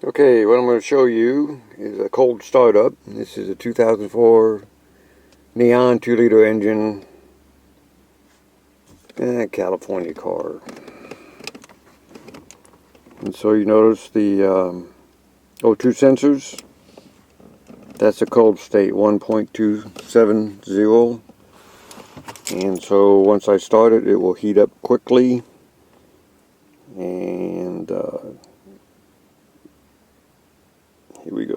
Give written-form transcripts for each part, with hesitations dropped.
Okay, what I'm going to show you is a cold startup. This is a 2004 Neon 2-liter engine California car. And so you notice the O2 sensors. That's a cold state, 1.270. And so once I start it, it will heat up quickly. And here we go.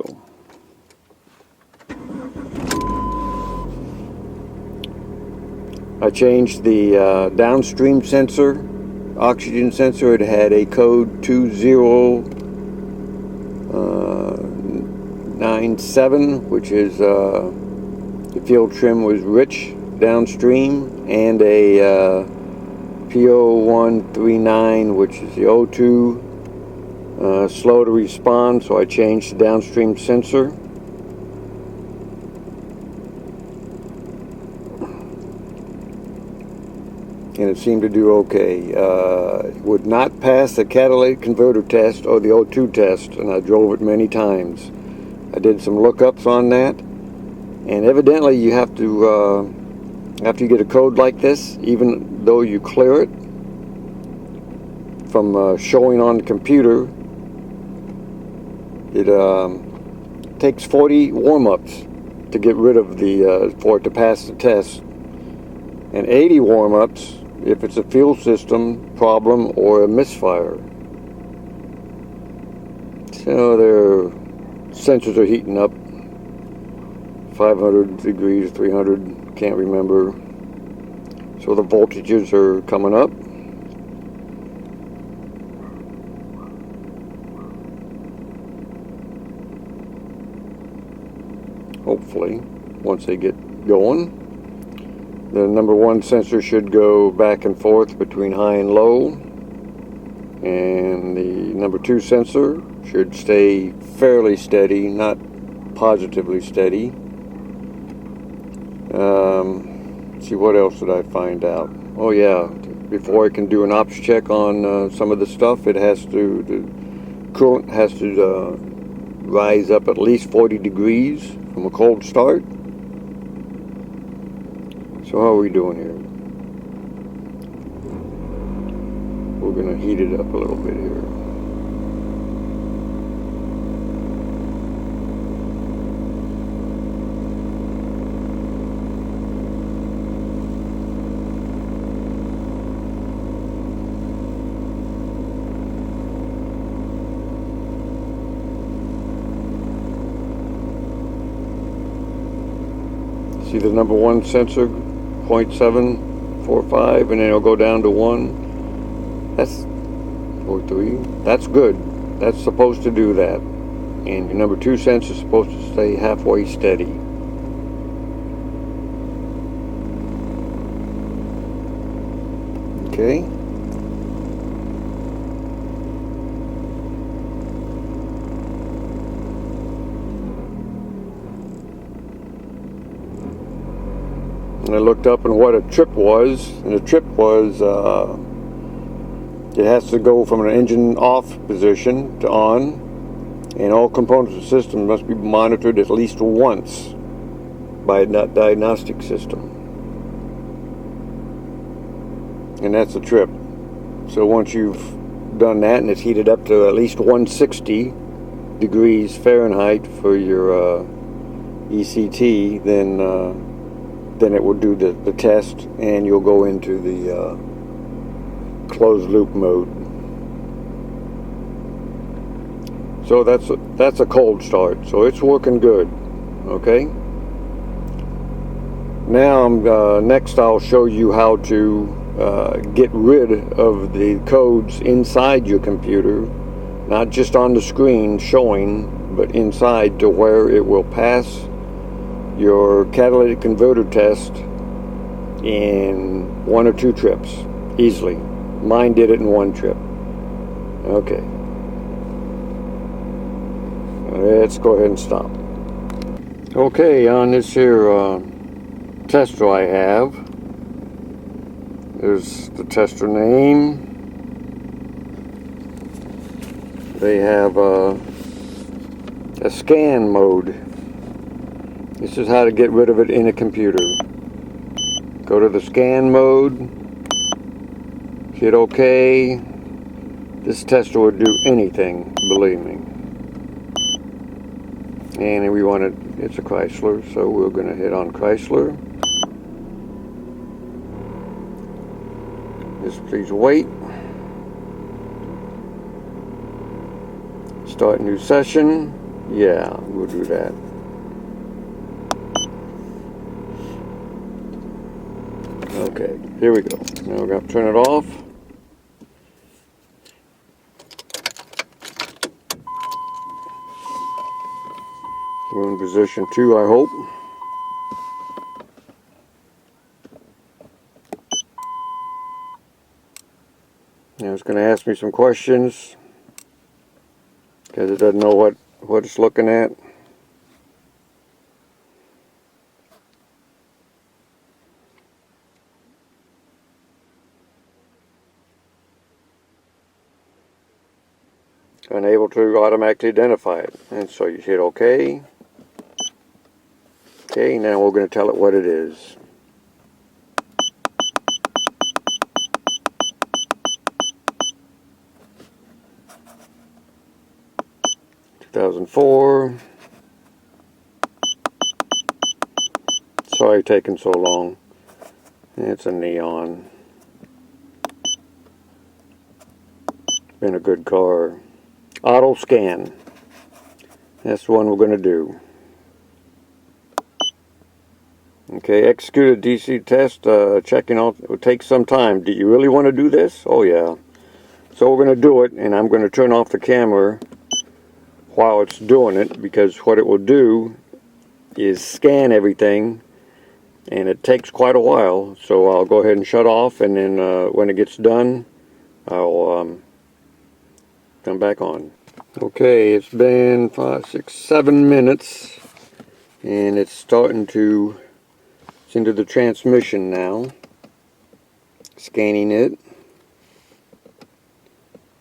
I changed the downstream sensor, oxygen sensor. It had a code 2097, which is the field trim was rich downstream, and a P0139, which is the O2 slow to respond, so I changed the downstream sensor. And it seemed to do okay. It would not pass the catalytic converter test or the O2 test, and I drove it many times. I did some lookups on that, and evidently you have to, after you get a code like this, even though you clear it from showing on the computer, it takes 40 warm-ups to get rid of the, for it to pass the test, and 80 warm-ups if it's a fuel system problem or a misfire. So their sensors are heating up, 500 degrees, 300, can't remember. So the voltages are coming up. Hopefully, once they get going. The number one sensor should go back and forth between high and low, and the number two sensor should stay fairly steady, not positively steady. See, what else did I find out? Oh yeah, before I can do an ops check on some of the stuff, it has to, the coolant has to rise up at least 40 degrees from a cold start. So how are we doing here? We're going to heat it up a little bit here. See the number one sensor? 0.745, and then it'll go down to 1. That's, or 3. That's good. That's supposed to do that. And your number two sensor is supposed to stay halfway steady. Okay. And I looked up and what a trip was, and a trip was it has to go from an engine off position to on, and all components of the system must be monitored at least once by a diagnostic system, and that's a trip. So once you've done that and it's heated up to at least 160 degrees Fahrenheit for your ECT, then it will do the test, and you'll go into the closed loop mode. So that's a cold start. So it's working good. Okay. Now next I'll show you how to get rid of the codes inside your computer, not just on the screen showing, but inside, to where it will pass your catalytic converter test in 1 or 2 trips easily. Mine did it in 1 trip. Okay, let's go ahead and stop. Okay, on this here tester I have, there's the tester name. They have a scan mode. This is how to get rid of it in a computer. Go to the scan mode, hit OK. This tester would do anything, believe me. And we want it, it's a Chrysler, so we're going to hit on Chrysler. Just please wait. Start new session. Yeah, we'll do that. Okay, here we go. Now we're going to turn it off. We're in position 2, I hope. Now it's going to ask me some questions because it doesn't know what it's looking at. Unable to automatically identify it, and so you hit OK. Okay, now we're going to tell it what it is. (2004). Sorry taking so long. It's a neon. Been a good car. Auto scan. That's the one we're going to do. Okay, execute a DC test. Checking out. It will take some time. Do you really want to do this? Oh yeah. So we're going to do it, and I'm going to turn off the camera while it's doing it, because what it will do is scan everything, and it takes quite a while. So I'll go ahead and shut off, and then when it gets done, I'll come back on. Okay, it's been 5, 6, 7 minutes, and it's starting to, it's into the transmission now. Scanning it.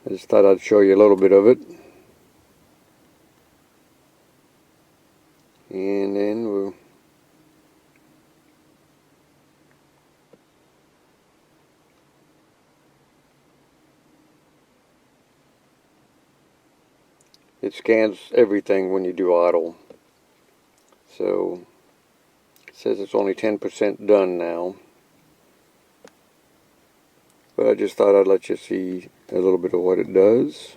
I just thought I'd show you a little bit of it. And then we'll it scans everything when you do auto. So it says it's only 10% done now. But I just thought I'd let you see a little bit of what it does.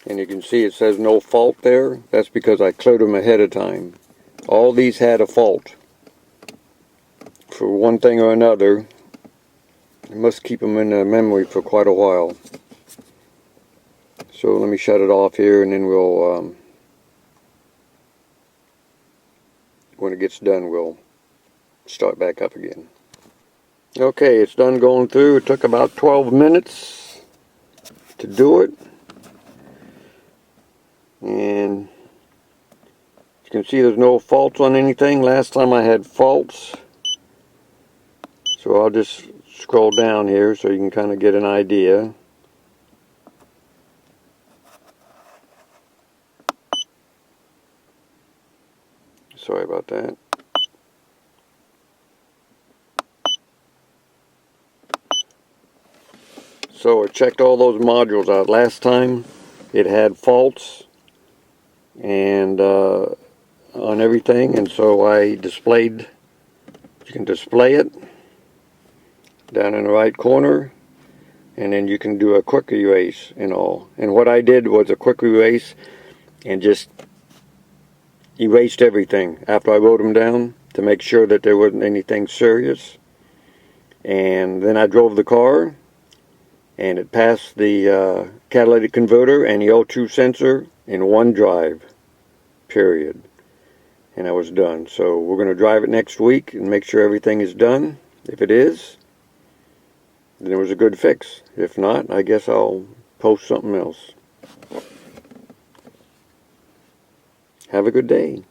And you can see it says no fault there. That's because I cleared them ahead of time. All these had a fault. For one thing or another. I must keep them in the memory for quite a while. So let me shut it off here, and then we'll, when it gets done, we'll start back up again. Okay, it's done going through. It took about 12 minutes to do it. And you can see there's no faults on anything. Last time I had faults. So I'll just scroll down here so you can kind of get an idea. Sorry about that. So I checked all those modules out. Last time it had faults and on everything, and so I displayed, you can display it down in the right corner, and then you can do a quick erase and all. And what I did was a quick erase and just erased everything after I wrote them down to make sure that there wasn't anything serious. And then I drove the car, and it passed the catalytic converter and the O2 sensor in one drive, period. And I was done. So we're going to drive it next week and make sure everything is done. If it is, then it was a good fix. If not, I guess I'll post something else. Have a good day.